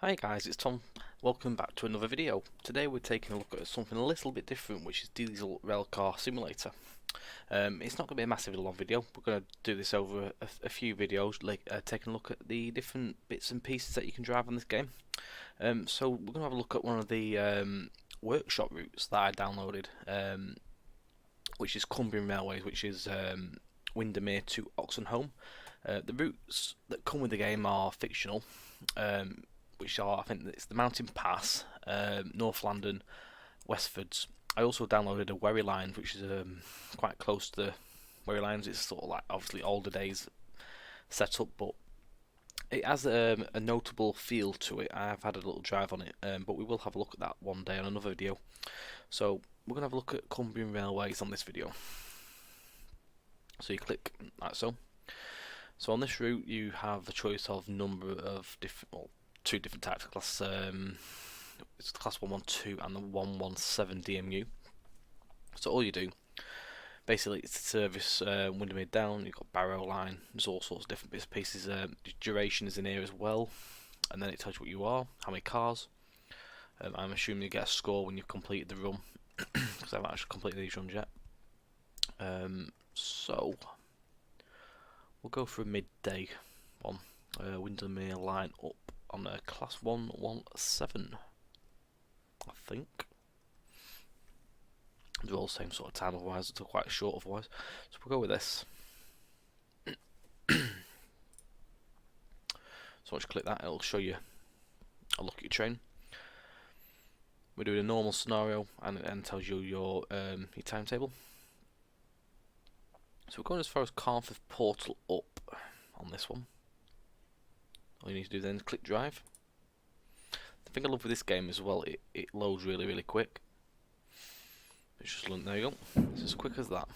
Hi guys, it's Tom. Welcome back to another video. Today we're taking a look at something a little bit different, which is Diesel Railcar Simulator. It's not going to be a massively long video. We're going to do this over a few videos, like taking a look at the different bits and pieces that you can drive on this game. So we're going to have a look at one of the workshop routes that I downloaded, which is Cumbrian Railways, which is Windermere to Oxenholme. The routes that come with the game are fictional. Which are, I think it's the Mountain Pass, North London, Westfords. I also downloaded a Wherry line, which is quite close to the Wherry lines. It's sort of like obviously older days setup, but it has a notable feel to it. I've had a little drive on it, but we will have a look at that one day on another video. So we're going to have a look at Cumbrian Railways on this video. So you click like so. So on this route you have the choice of number of different, well, two different types of class. It's the class 112 and the 117 DMU. So all you do, basically, it's to service Windermere down. You've got Barrow line. There's all sorts of different bits and pieces. Duration is in here as well, and then it tells you what you are, how many cars. I'm assuming you get a score when you've completed the run, because I haven't actually completed these runs yet. So we'll go for a midday one. Windermere line up on a class 117, I think. They're all the same sort of time, otherwise they're quite short otherwise. So we'll go with this. So once you click that, it'll show you a look at your train. We're doing a normal scenario, and it then tells you your timetable. So we're going as far as Carnforth Portal up on this one. All you need to do then is click drive. The thing I love with this game as well, it loads really quick. It's just, there you go, it's as quick as that.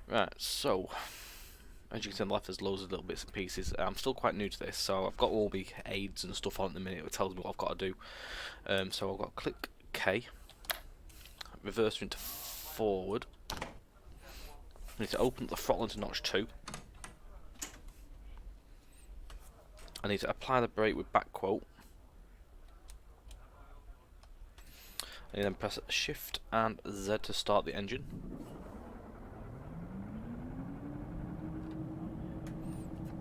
Right, so as you can see on the left, there's loads of little bits and pieces. I'm still quite new to this, so I've got all the aids and stuff on at the minute. It tells me what I've got to do. So I've got to click K, reverse into forward. I need to open the throttle into notch 2. I need to apply the brake with back quote. And then press Shift and Z to start the engine.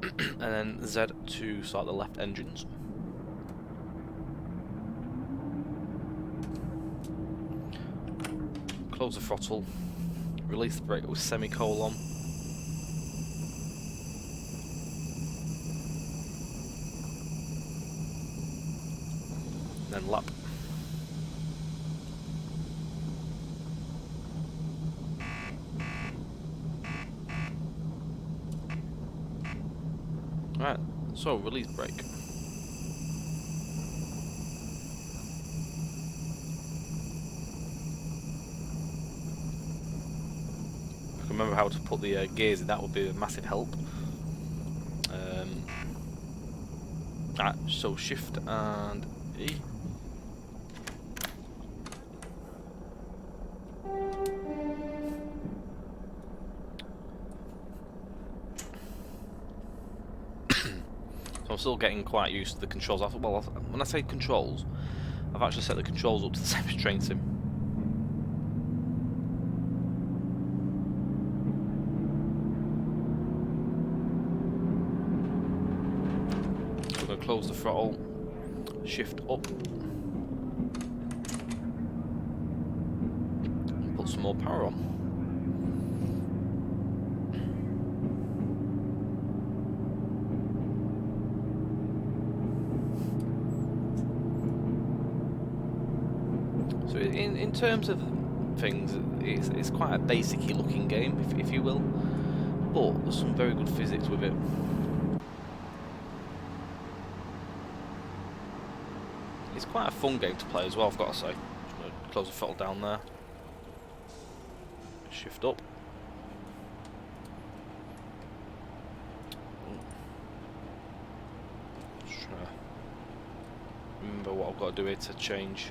And then Z to start the left engines. Close the throttle. Release the brake with semicolon. Then lap. Right, so release brake. If I can remember how to put the gears in, that would be a massive help. So Shift and E. So I'm still getting quite used to the controls. Well, when I say controls, I've actually set the controls up to the same as Train Sim. So I'm going to close the throttle, shift up, and put some more power on. So in terms of things, it's quite a basic-y looking game, if you will, but there's some very good physics with it. It's quite a fun game to play as well, I've got to say. Just going to close the throttle down there, shift up. Just trying to remember what I've got to do here to change.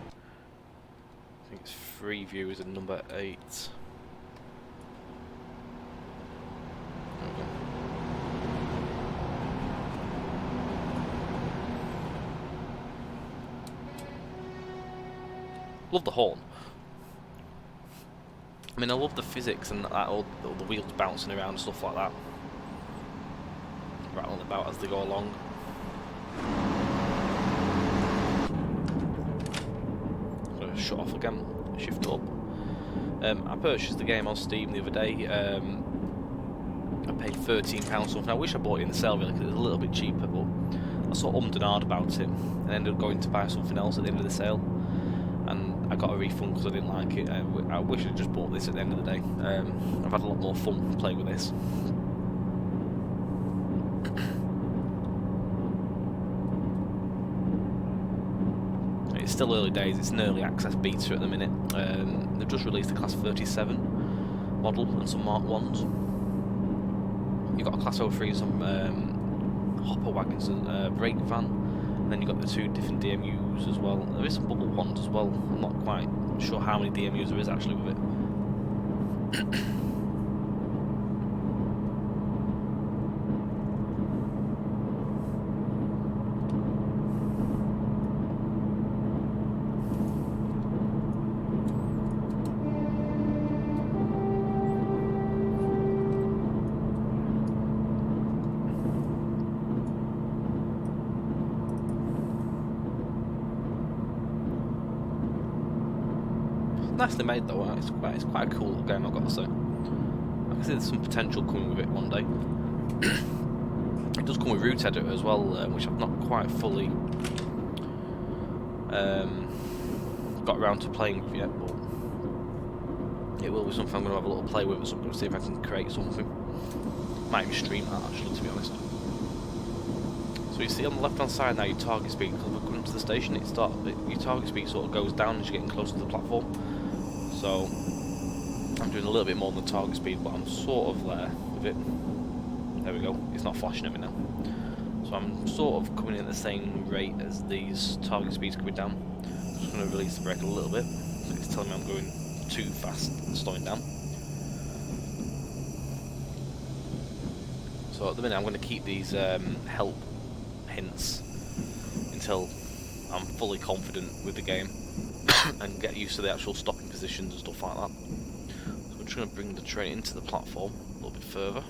I think it's free view is a number 8. There we go. Love the horn. I mean, I love the physics and that, all the wheels bouncing around and stuff like that. Rattling about as they go along. So shut off again, shift up. I purchased the game on Steam the other day. I paid £13 something. I wish I bought it in the sale really, because it was a little bit cheaper, but I sort of ummed and ahed about it and ended up going to buy something else at the end of the sale. And I got a refund because I didn't like it. I wish I'd just bought this at the end of the day. I've had a lot more fun playing with this. It's still early days, it's an early access beta at the minute. They've just released the Class 37 model and some Mark 1s. You've got a Class 03, some hopper wagons and a brake van. And then you've got the 2 different DMUs as well. There is some bubble ones as well. I'm not quite sure how many DMUs there is actually with it. Nicely made though, it's quite a cool little game, I've got to say. I can see there's some potential coming with it one day. It does come with route editor as well, which I've not quite fully got around to playing with yet, but it will be something I'm going to have a little play with at some point to see if I can create something. Might even stream that actually, to be honest. So you see on the left hand side now your target speed, because we're coming to the station, your target speed sort of goes down as you're getting closer to the platform. So I'm doing a little bit more than the target speed, but I'm sort of there with it. There we go, it's not flashing at me now. So I'm sort of coming in at the same rate as these target speeds coming down. I'm just going to release the brake a little bit, so it's telling me I'm going too fast and slowing down. So at the minute I'm going to keep these help hints until I'm fully confident with the game and get used to the actual stopping positions and stuff like that. So I'm just going to bring the train into the platform a little bit further.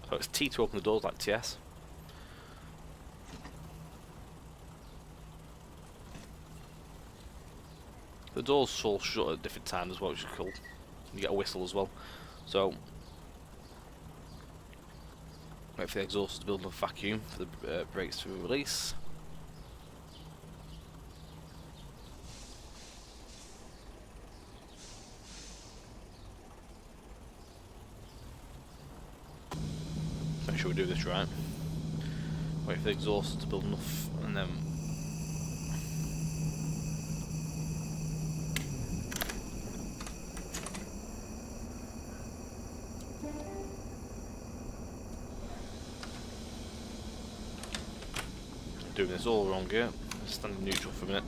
So it's T to open the doors like TS. The doors all shut at different times as well, which is cool. You get a whistle as well. So, wait for the exhaust to build a vacuum for the brakes to release. Make sure we do this right. Wait for the exhaust to build enough, and then doing this all wrong here. Standing neutral for a minute.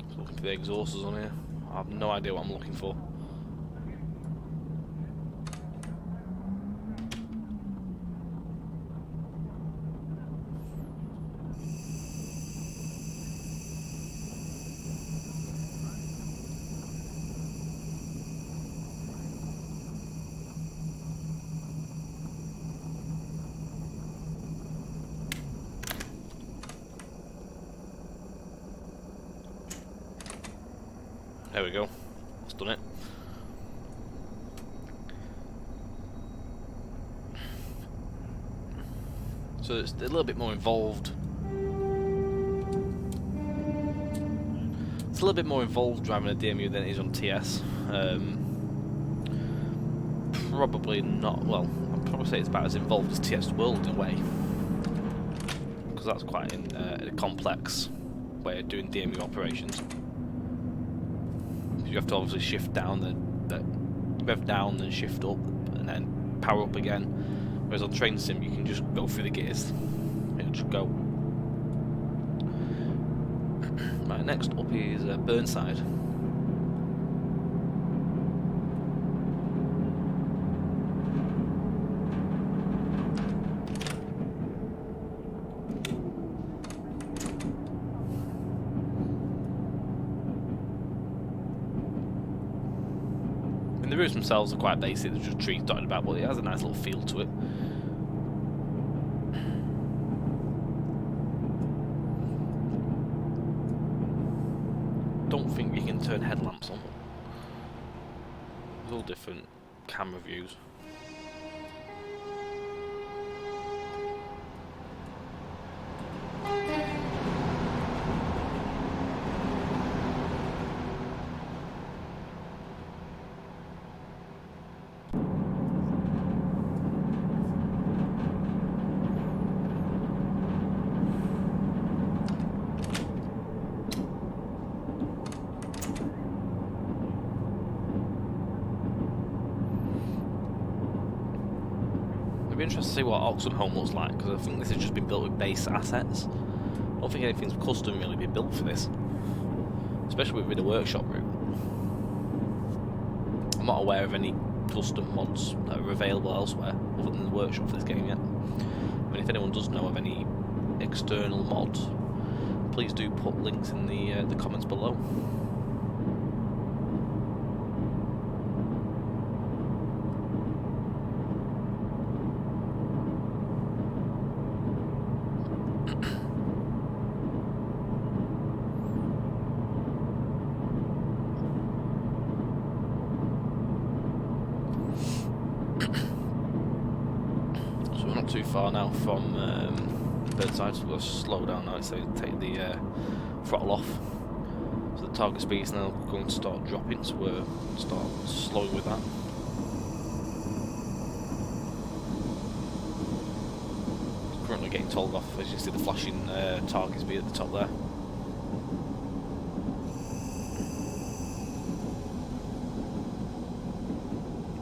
Just looking for the exhausters on here. I have no idea what I'm looking for. There we go. That's done it. So it's a little bit more involved. It's a little bit more involved driving a DMU than it is on TS. Probably not. Well, I'd probably say it's about as involved as TS World in a way, because that's quite a complex way of doing DMU operations. You have to obviously shift down, rev down, then shift up, and and then power up again. Whereas on Train Sim you can just go through the gears. It'll just go. Right, next up is Burnside. The routes themselves are quite basic, there's just trees dotted about, but it has a nice little feel to it. Don't think you can turn headlamps on. There's all different camera views. It'd be interesting to see what Oxenholme looks like, because I think this has just been built with base assets. I don't think anything's custom really been built for this, especially with the workshop route. I'm not aware of any custom mods that are available elsewhere other than the workshop for this game yet. I mean, if anyone does know of any external mods, please do put links in the comments below. Not too far now from Burnside, so we've got to slow down now, so take the throttle off. So the target speed is now going to start dropping, so we'll start slowing with that. It's currently getting told off, as you see the flashing target speed at the top there.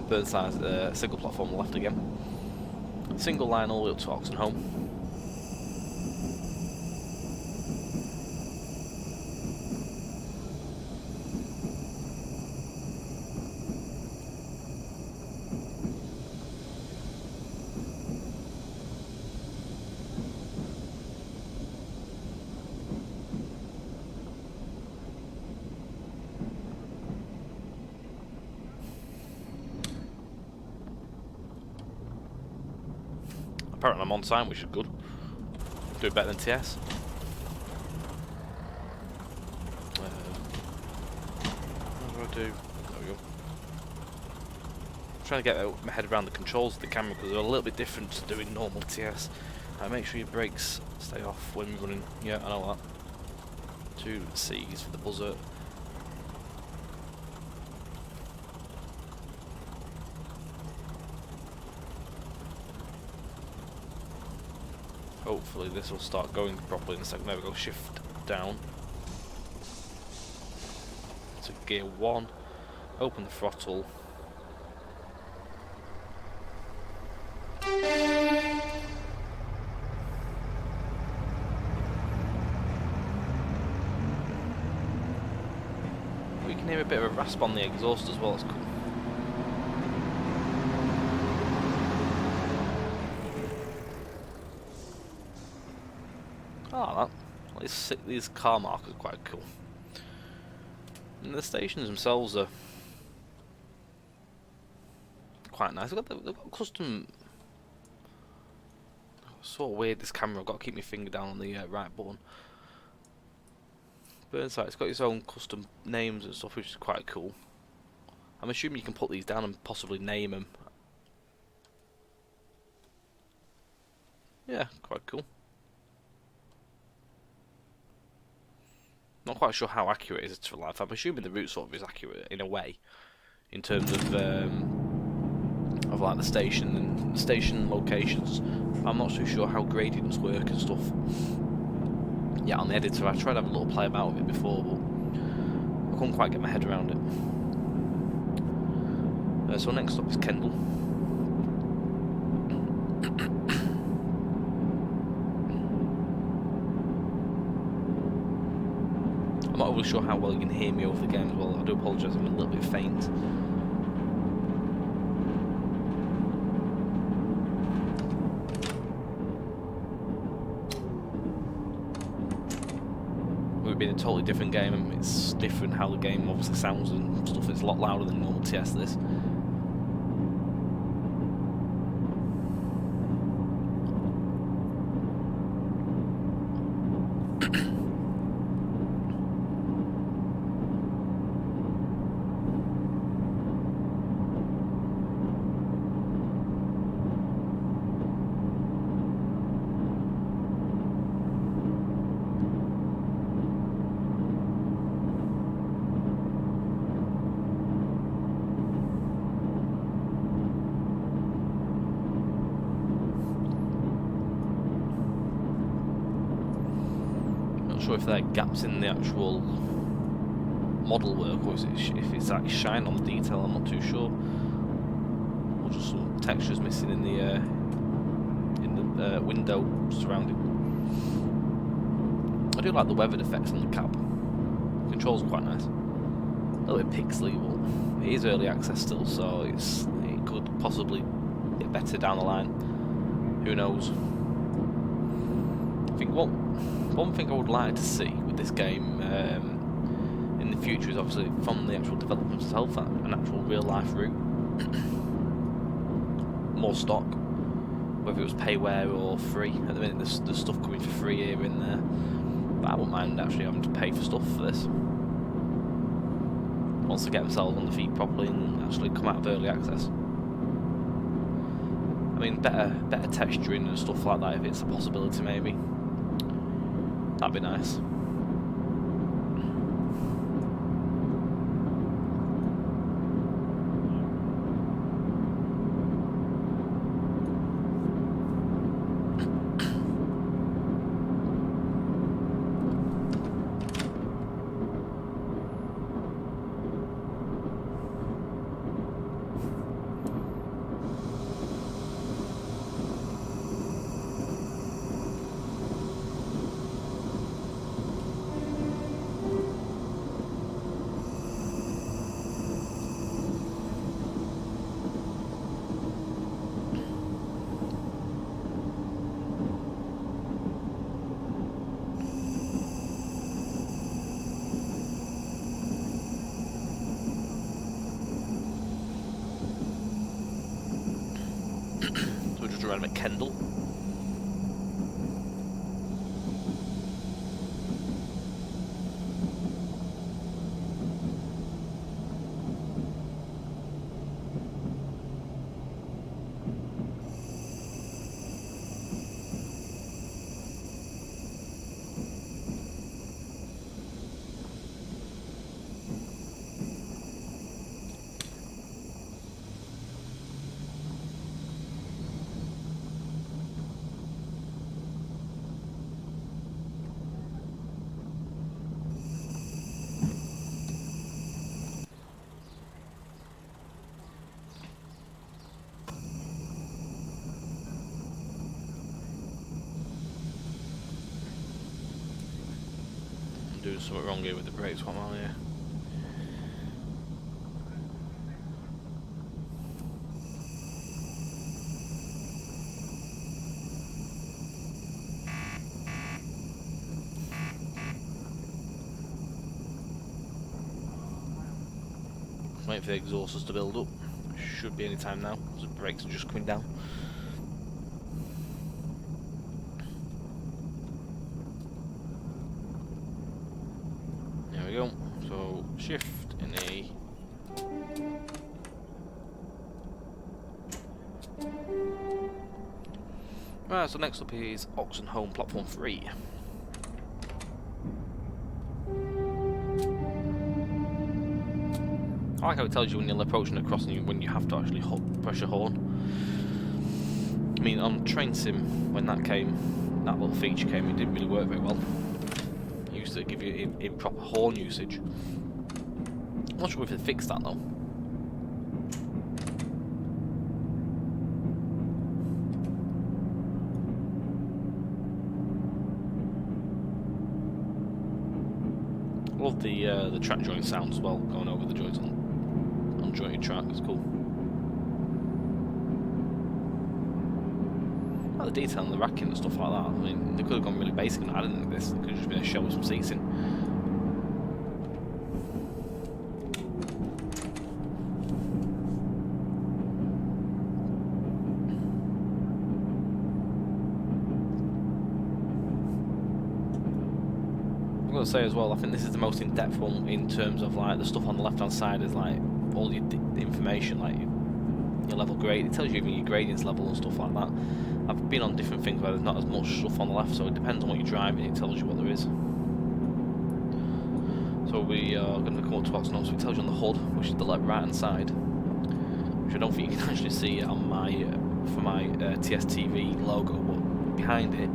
Burnside's single platform left again. Single line all the way up to Oxenholme. Apparently I'm on time, which is good. Do better than TS. What do I do? There we go. I'm trying to get my head around the controls of the camera because they're a little bit different to doing normal TS. Make sure your brakes stay off when you're running. Yeah, I know that. 2 C's for the buzzer. Hopefully this will start going properly in a second. There we go, shift down to gear 1, open the throttle. We can hear a bit of a rasp on the exhaust as well, it's cool. Oh, these car markers are quite cool. And the stations themselves are quite nice. They've got custom. Sort of weird, this camera. I've got to keep my finger down on the right button. Burnside, it's got its own custom names and stuff, which is quite cool. I'm assuming you can put these down and possibly name them. Yeah, quite cool. Not quite sure how accurate it is to life. I'm assuming the route sort of is accurate in a way, in terms of like the station and station locations. I'm not too sure how gradients work and stuff. Yeah, on the editor I tried to have a little play about with it before, but I couldn't quite get my head around it. So next up is Kendal. I'm not really sure how well you can hear me over the game as well. I do apologise, I'm a little bit faint. We've been a totally different game, and it's different how the game obviously sounds and stuff. It's a lot louder than normal TS this. Sure if there are gaps in the actual model work, or is it if it's actually shine on the detail. I'm not too sure. Or just some textures missing in the window surrounding. I do like the weathered effects on the cab. The controls are quite nice. A little bit pixely, but it is early access still, so it could possibly get better down the line. Who knows? I think one thing I would like to see with this game in the future is obviously from the actual development itself, an actual real life route. More stock, whether it was payware or free. At the minute there's stuff coming for free here and there, but I wouldn't mind actually having to pay for stuff for this. Once they get themselves on the feet properly and actually come out of early access. I mean, better texturing and stuff like that if it's a possibility maybe. That'd be nice. Around at Kendall. Doing something wrong here with the brakes while I'm here. Wait for the exhausters to build up. Should be any time now, because the brakes are just coming down. There we go. So shift and A. Right, so next up is Oxenholme Platform 3. I like how it tells you when you're approaching a crossing when you have to actually press your horn. I mean, on Train Sim, when that came, that little feature came, it didn't really work very well. It used to give you improper horn usage. I'm not sure if they fixed that though. Love the track joint sound as well, going over the joints on jointed track. It's cool. Like the detail on the racking and stuff like that. I mean, they could have gone really basic and added this. It could have just been a shell with some seats in. I've got to say as well, I think this is the most in-depth one in terms of like the stuff on the left-hand side is like all the information, like your level grade. It tells you even your gradients level and stuff like that. I've been on different things where there's not as much stuff on the left, so it depends on what you're driving. It tells you what there is. So we are going to come up to what's now. So it tells you on the HUD, which is the right-hand side, which I don't think you can actually see on my for my TSTV logo, but behind it.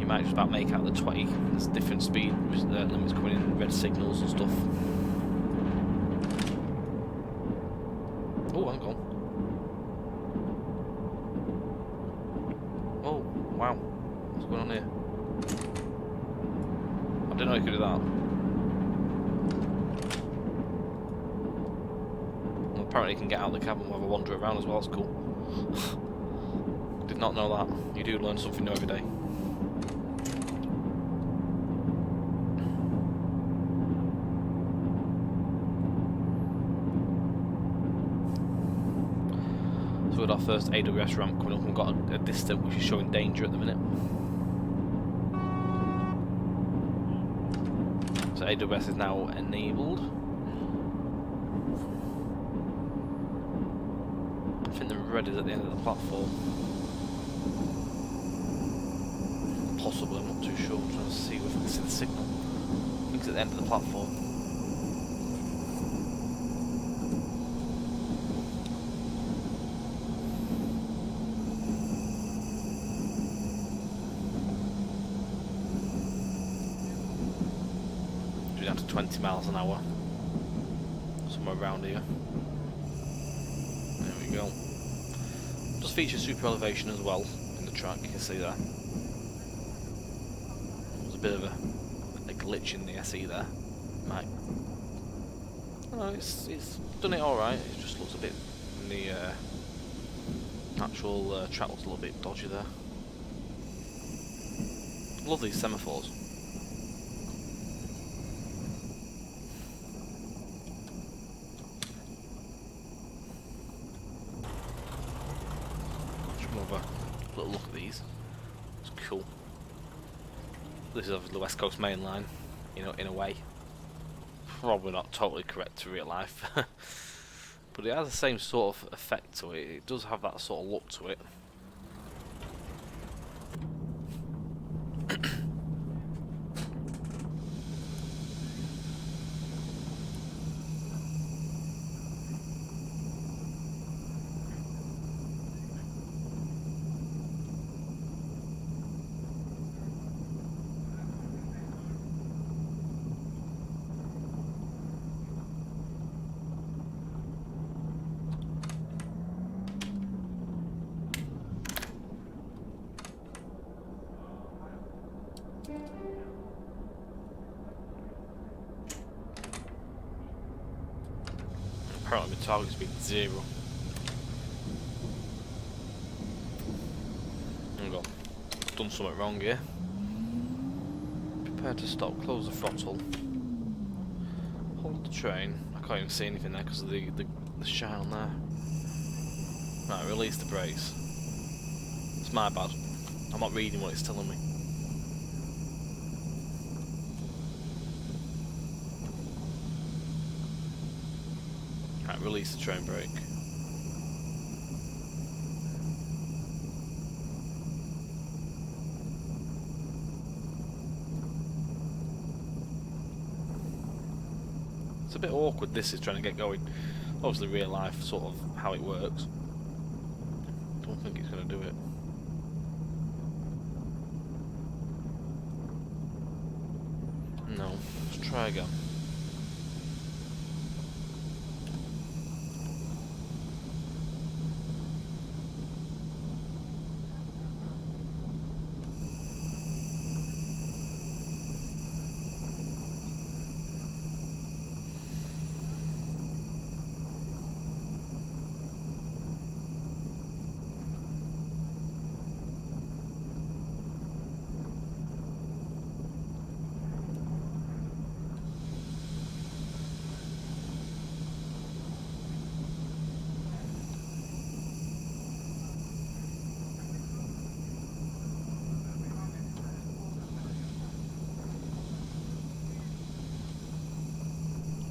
You might just about make out the 20. There's different speed limits coming in, red signals and stuff. Oh, hang on. Oh, wow. What's going on here? I didn't know you could do that. Well, apparently you can get out of the cabin and have a wander around as well. That's cool. Did not know that. You do learn something new every day. With our first AWS ramp coming up, we've got a distance which is showing danger at the minute. So AWS is now enabled. I think the red is at the end of the platform. Possibly, I'm not too sure. I'm trying to see if I can see the signal. I think it's at the end of the platform. 20 miles an hour, somewhere around here. There we go. Does feature super elevation as well in the track, you can see that. There's a bit of a glitch in the SE there. Right. Oh, it's done it alright, it just looks a bit, the actual track looks a little bit dodgy there. Love these semaphores. Little look at these. It's cool. This is obviously the West Coast Main Line, you know, in a way. Probably not totally correct to real life, but it has the same sort of effect to it. It does have that sort of look to it. Apparently my target speed is 0. Hang on. I've done something wrong here. Prepare to stop, close the throttle. Hold the train. I can't even see anything there because of the shine on there. Right, release the brakes. It's my bad. I'm not reading what it's telling me. Right, release the train brake. It's a bit awkward, this is trying to get going. Obviously real life, sort of how it works. Don't think it's going to do it. No, let's try again.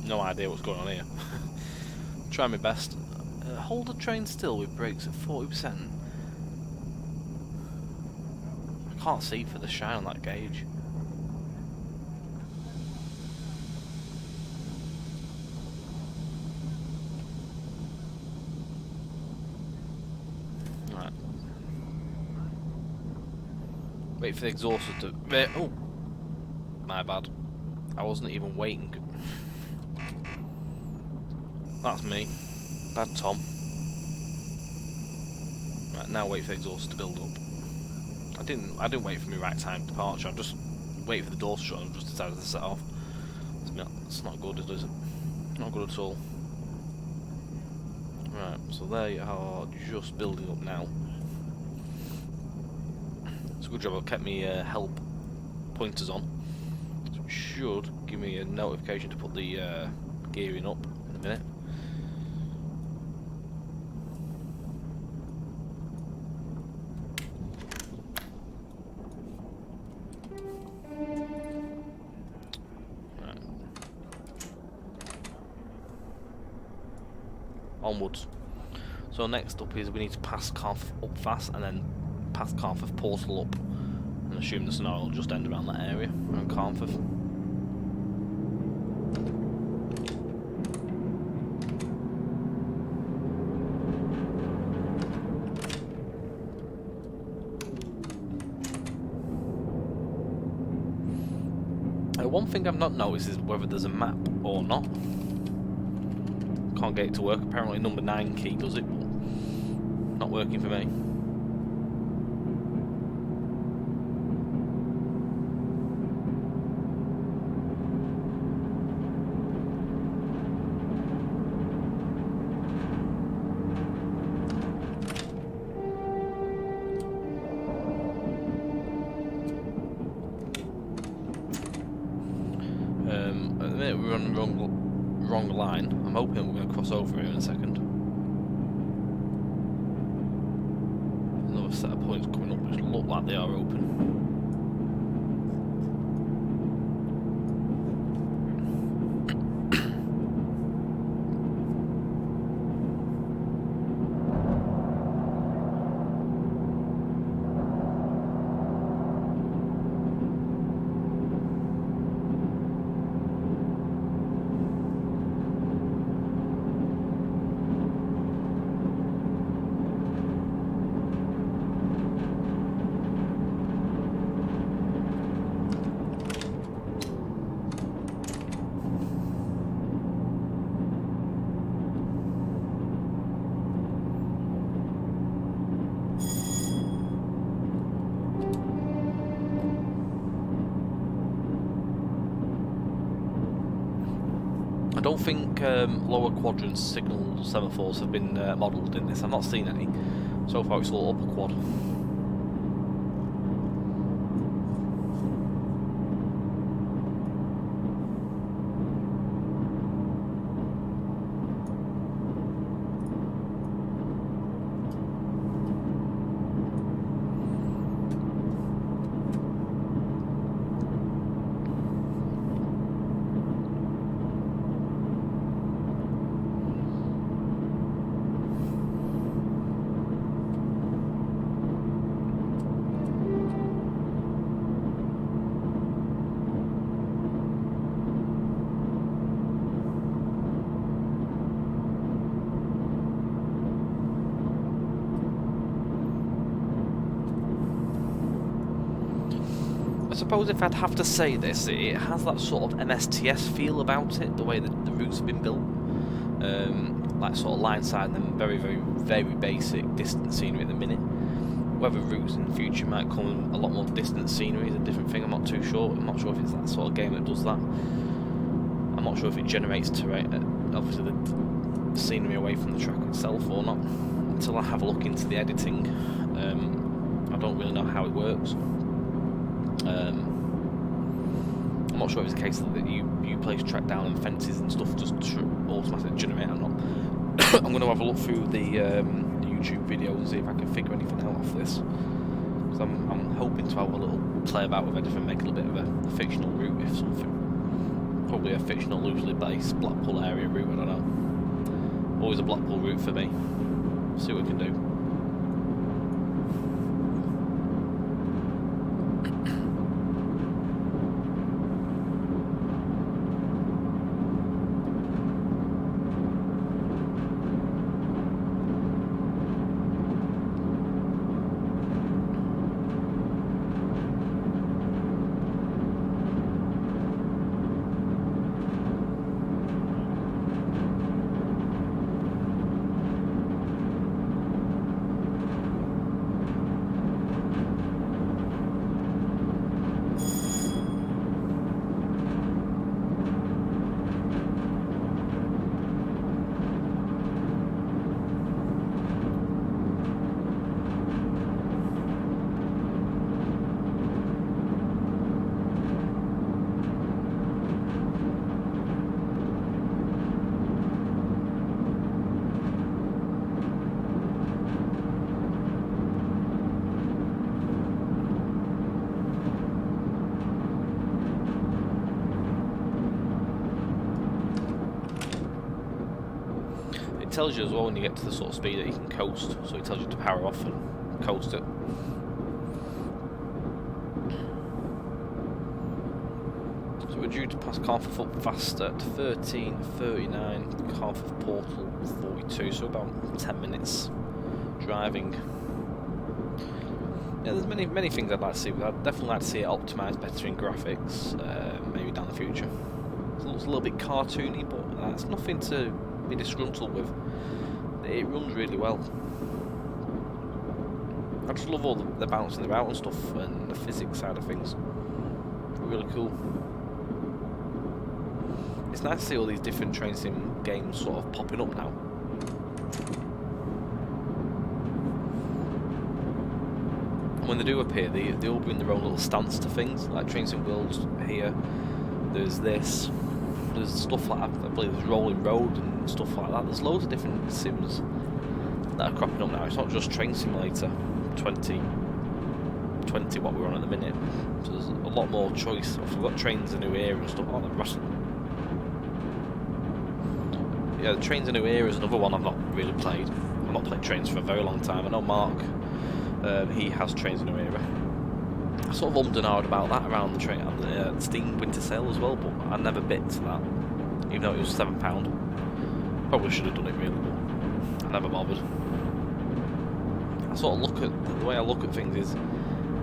no idea what's going on here. Try my best. Hold the train still with brakes at 40%. I can't see for the shine on that gauge. Right. Wait for the exhausters to... Oh! My bad. I wasn't even waiting. That's me. Bad Tom. Right, now wait for the exhaust to build up. I didn't wait for my right time departure. I just waited for the door to shut and just decided to set off. It's not good, is it? Not good at all. Right, so they are just building up now. It's a good job I've kept me help pointers on. So it should give me a notification to put the gearing up in a minute. Onwards. So next up is we need to pass Carnforth up fast and then pass Carnforth portal up and assume the scenario will just end around that area, around Carnforth. One thing I've not noticed is whether there's a map or not. Can't get it to work. Apparently number 9 key does it, but not working for me. At the minute we're on the wrong line. I'm hoping we're going to cross over here in a second. Another set of points coming up which look like they are open. I don't think lower quadrant signal semaphores have been modelled in this. I've not seen any. So far it's all upper quad. I suppose if I'd have to say this, it has that sort of MSTS feel about it, the way that the routes have been built. Like sort of line side and then very basic distant scenery at the minute. Whether routes in the future might come a lot more distant scenery is a different thing, I'm not too sure. I'm not sure if it's that sort of game that does that. I'm not sure if it generates terrain, obviously the scenery away from the track itself or not. Until I have a look into the editing, I don't really know how it works. I'm not sure if it's a case that you place track down and fences and stuff just automatically generate or not. I'm going to have a look through the YouTube videos and see if I can figure anything out off this. Because I'm hoping to have a little play about with it and make a little bit of a fictional route if something Probably a fictional, loosely based Blackpool area route, I don't know. Always a Blackpool route for me. See what we can do. It tells you as well when you get to the sort of speed that you can coast, so it tells you to power off and coast it. So we're due to pass Carnforth up fast at 13:39, Carnforth Portal 42, so about 10 minutes driving. Yeah, there's many things I'd like to see. I'd definitely like to see it optimised better in graphics, maybe down the future. It looks a little bit cartoony, but that's nothing to be disgruntled with. It runs really well. I just love all the bouncing about and stuff, and the physics side of things. Really cool. It's nice to see all these different train sim games sort of popping up now. When they do appear, they all bring their own little stance to things, like Train Sim Worlds here. There's this. There's stuff like that. I believe there's Rolling Road and stuff like that. There's loads of different sims that are cropping up now. It's not just Train Simulator 2020, what we're on at the minute. So there's a lot more choice. We've got Trains A New Era and stuff. Oh, yeah, the Trains A New Era is another one I've not really played. I've not played Trains for a very long time. I know Mark, he has Trains A New Era. I sort of ummed and ahed about that around the train and the Steam Winter Sale as well, but I never bit to that, even though it was £7. Probably should have done it really, but I never bothered. I sort of look at the way I look at things is,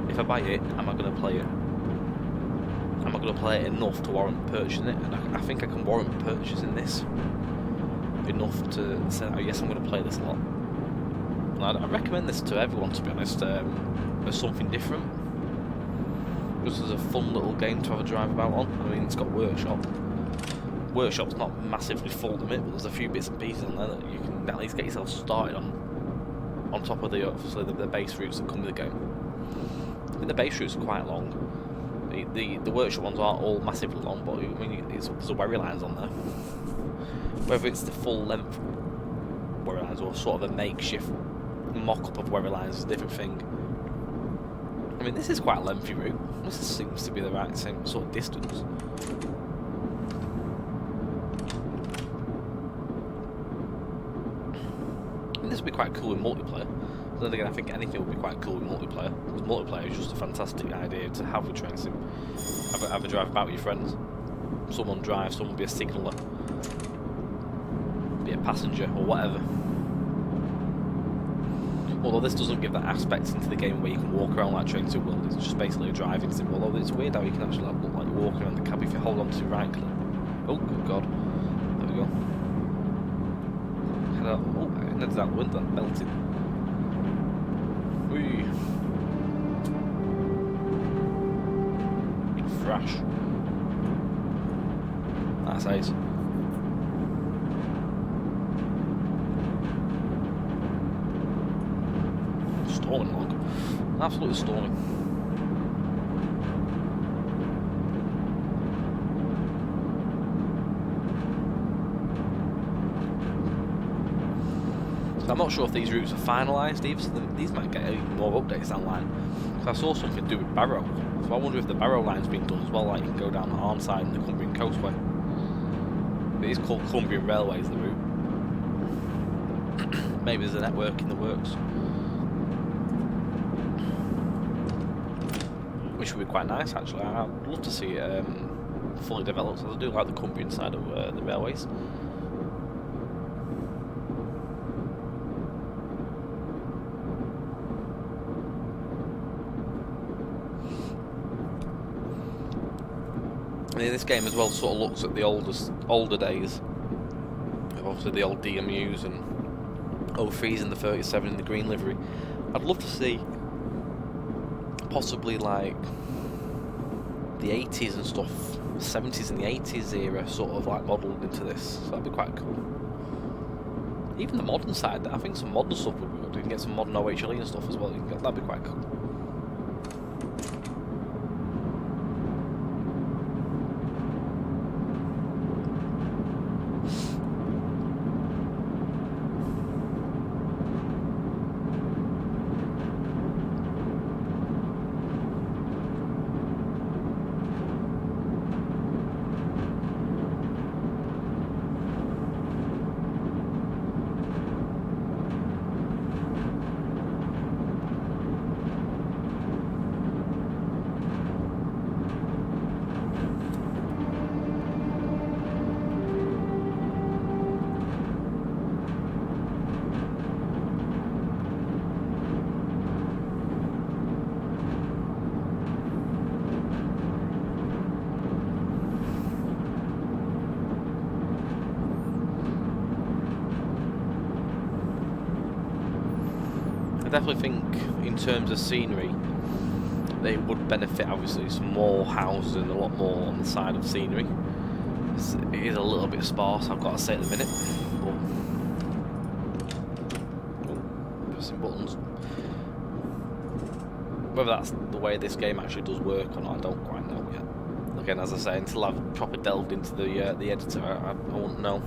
if I buy it, am I going to play it? Am I going to play it enough to warrant purchasing it? And I think I can warrant purchasing this enough to say, oh yes, I'm going to play this a lot. And I recommend this to everyone, to be honest. There's something different. Just as a fun little game to have a drive about on. I mean, it's got Workshop. Workshop's not massively full limit, but there's a few bits and pieces on there that you can at least get yourself started on top of obviously the base routes that come with the game. I think the base routes are quite long. The Workshop ones aren't all massively long, but I mean, there's a Werry lines on there. Whether it's the full length Werry lines or sort of a makeshift mock-up of Werry lines is a different thing. I mean, this is quite a lengthy route. This seems to be the right same sort of distance. I mean, this would be quite cool in multiplayer. But then again, I think anything would be quite cool in multiplayer. Because multiplayer is just a fantastic idea to have with train sim. Have a drive about with your friends. Someone drive, someone be a signaller, be a passenger or whatever. Although this doesn't give that aspect into the game where you can walk around like Train Sim World, it's just basically a driving sim. Although it's weird how you can actually look like you're walking around the cab if you hold on to right click. Oh, good God. There we go. Head out. Oh, I ended that wind, that belted. Whee. Thrash. That's ace. Storming log. Absolutely storming. So I'm not sure if these routes are finalised either, so these might get even more updates down the line. So I saw something to do with Barrow. So I wonder if the Barrow line's been done as well, like you can go down the Arnside and the Cumbrian Coastway. It is called Cumbrian Railways, the route. Maybe there's a network in the works, which would be quite nice actually. I'd love to see it fully developed, as I do like the Cumbrian side of the railways. And this game as well sort of looks at the older days of obviously the old DMUs and 03s and the 37 in the green livery. I'd love to see possibly like the 80s and stuff, 70s and the 80s era sort of like modelled into this, so that'd be quite cool. Even the modern side, I think some modern stuff would be good. You can get some modern OHLE and stuff as well, that'd be quite cool. I definitely think, in terms of scenery, they would benefit obviously some more houses and a lot more on the side of scenery. It is a little bit sparse, I've got to say at the minute. But pressing buttons. Whether that's the way this game actually does work or not, I don't quite know yet. Again, as I say, until I've properly delved into the editor, I won't know.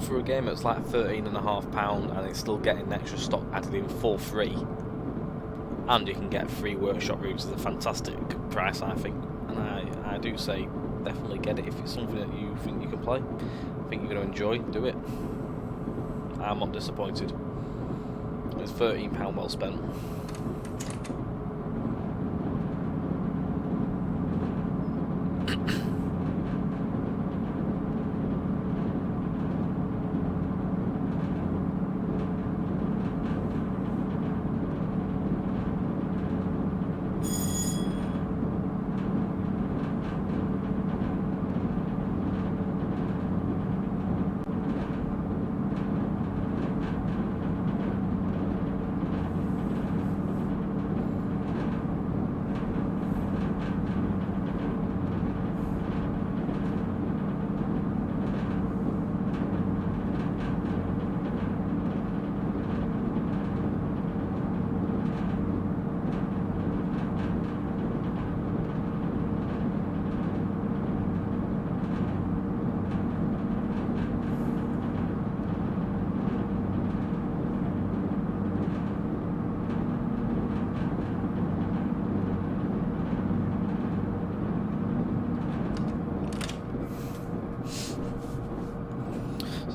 For a game that's like £13.5 and it's still getting extra stock added in for free, and you can get free workshop routes, is a fantastic price, I think. And I do say definitely get it if it's something that you think you can play, I think you're going to enjoy, do it. I'm not disappointed. It's £13 well spent.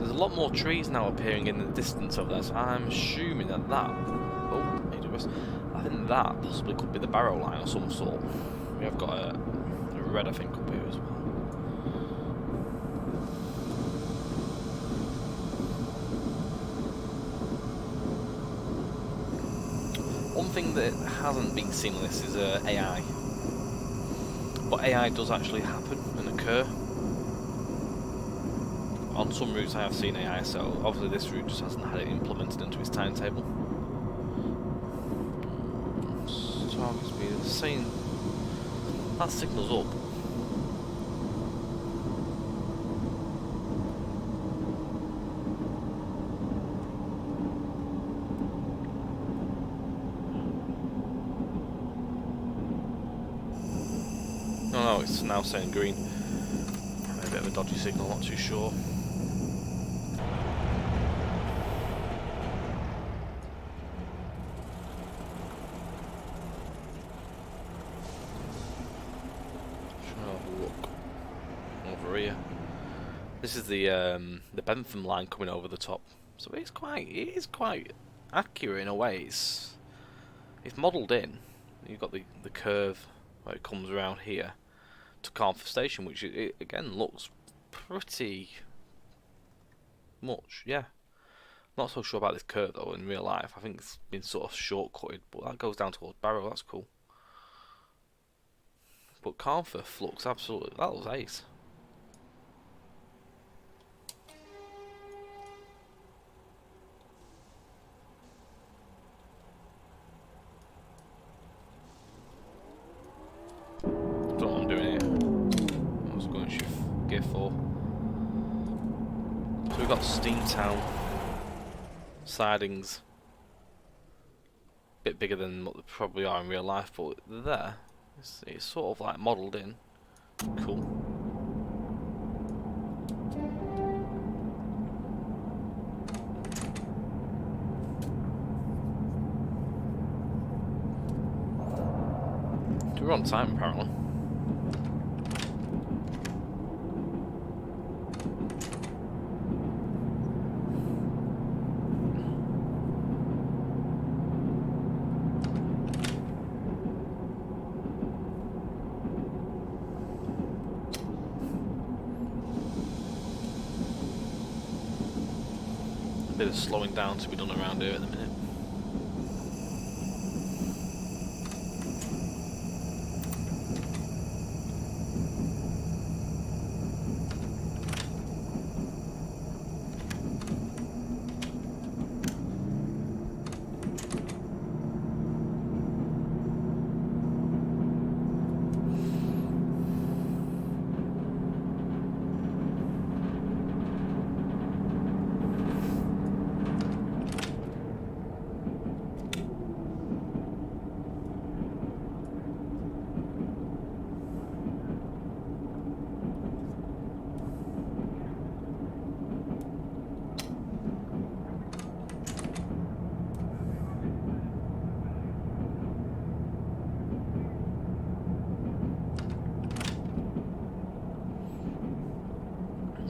A lot more trees now appearing in the distance over there, so I'm assuming that I think that possibly could be the barrow line of some sort. We have got a red, I think, up here as well. One thing that hasn't been seamless is AI, but AI does actually happen and occur. On some routes I have seen AI, so obviously this route just hasn't had it implemented into its timetable. Target speed is saying that signal's up. No, it's now saying green. A bit of a dodgy signal, not too sure. This is the Bentham line coming over the top, so it is quite accurate in a way. It's modelled in. You've got the curve where it comes around here to Carnforth station, which it again looks pretty much, yeah. Not so sure about this curve though in real life. I think it's been sort of shortcutted, but that goes down towards Barrow. That's cool. But Carnforth looks absolutely, that looks ace. I don't know what I'm doing here. I'm just going to shift gear 4. So we've got Steamtown sidings. Bit bigger than what they probably are in real life, but they're there. It's sort of like modelled in. Cool. We're on time apparently. A bit of slowing down to be done around here at the minute.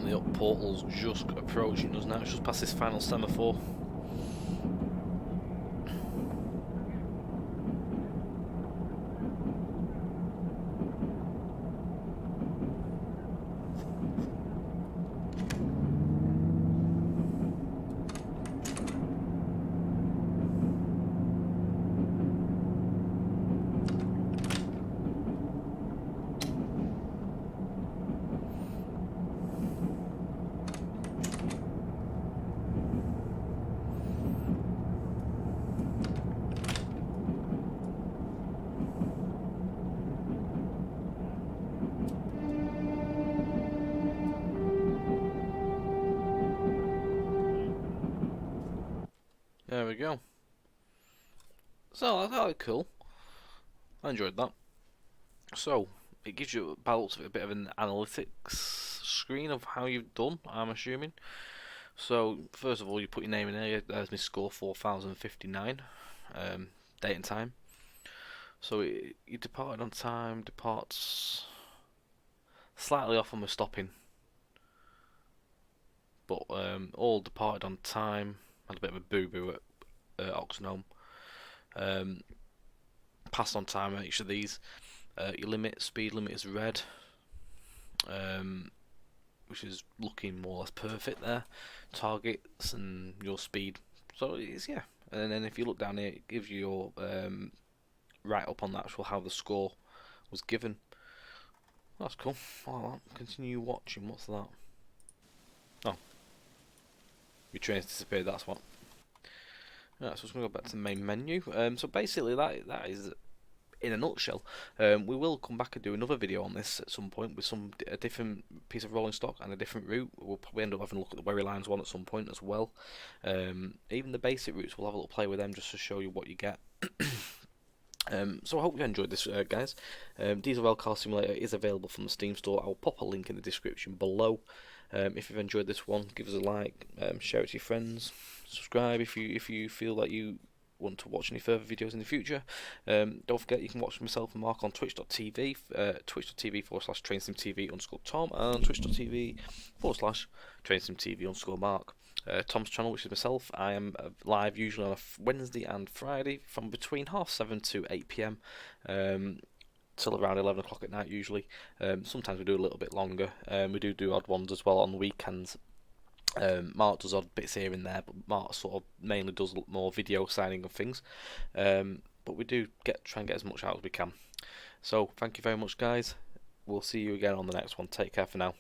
The up portal's just approaching us now, it's just past this final semaphore. There we go. So I thought it cool. I enjoyed that. So it gives you by the looks of it, a bit of an analytics screen of how you've done, I'm assuming. So first of all, you put your name in there. There's my score, 4059. Date and time. So you departed on time. Departs slightly off on the stopping, but all departed on time. Had a bit of a boo-boo at Oxenholme. Passed on time at each of these. Your speed limit is red, which is looking more or less perfect there. Targets and your speed. So it's, yeah. And then if you look down here, it gives you your write up on the actual how the score was given. That's cool. I like that. Continue watching. What's that? Oh. Your train's disappeared, that's what. Right, so I'm going to go back to the main menu. So basically that is, in a nutshell. We will come back and do another video on this at some point with a different piece of rolling stock and a different route. We'll probably end up having a look at the Wherry Lines one at some point as well. Even the basic routes, we'll have a little play with them just to show you what you get. So I hope you enjoyed this, guys. Diesel Railcar Simulator is available from the Steam store. I'll pop a link in the description below. If you've enjoyed this one, give us a like, share it to your friends, subscribe if you feel that you want to watch any further videos in the future, don't forget you can watch myself and Mark on twitch.tv, twitch.tv/TrainSimTV_Tom, and twitch.tv/TrainSimTV_Mark. Tom's channel, which is myself, I am live usually on a Wednesday and Friday from between 7:30 to 8 PM. Till around 11 o'clock at night usually. Sometimes we do a little bit longer. We do odd ones as well on the weekends. Mark does odd bits here and there, but Mark sort of mainly does more video signing of things. But we do try and get as much out as we can. So thank you very much, guys. We'll see you again on the next one. Take care for now.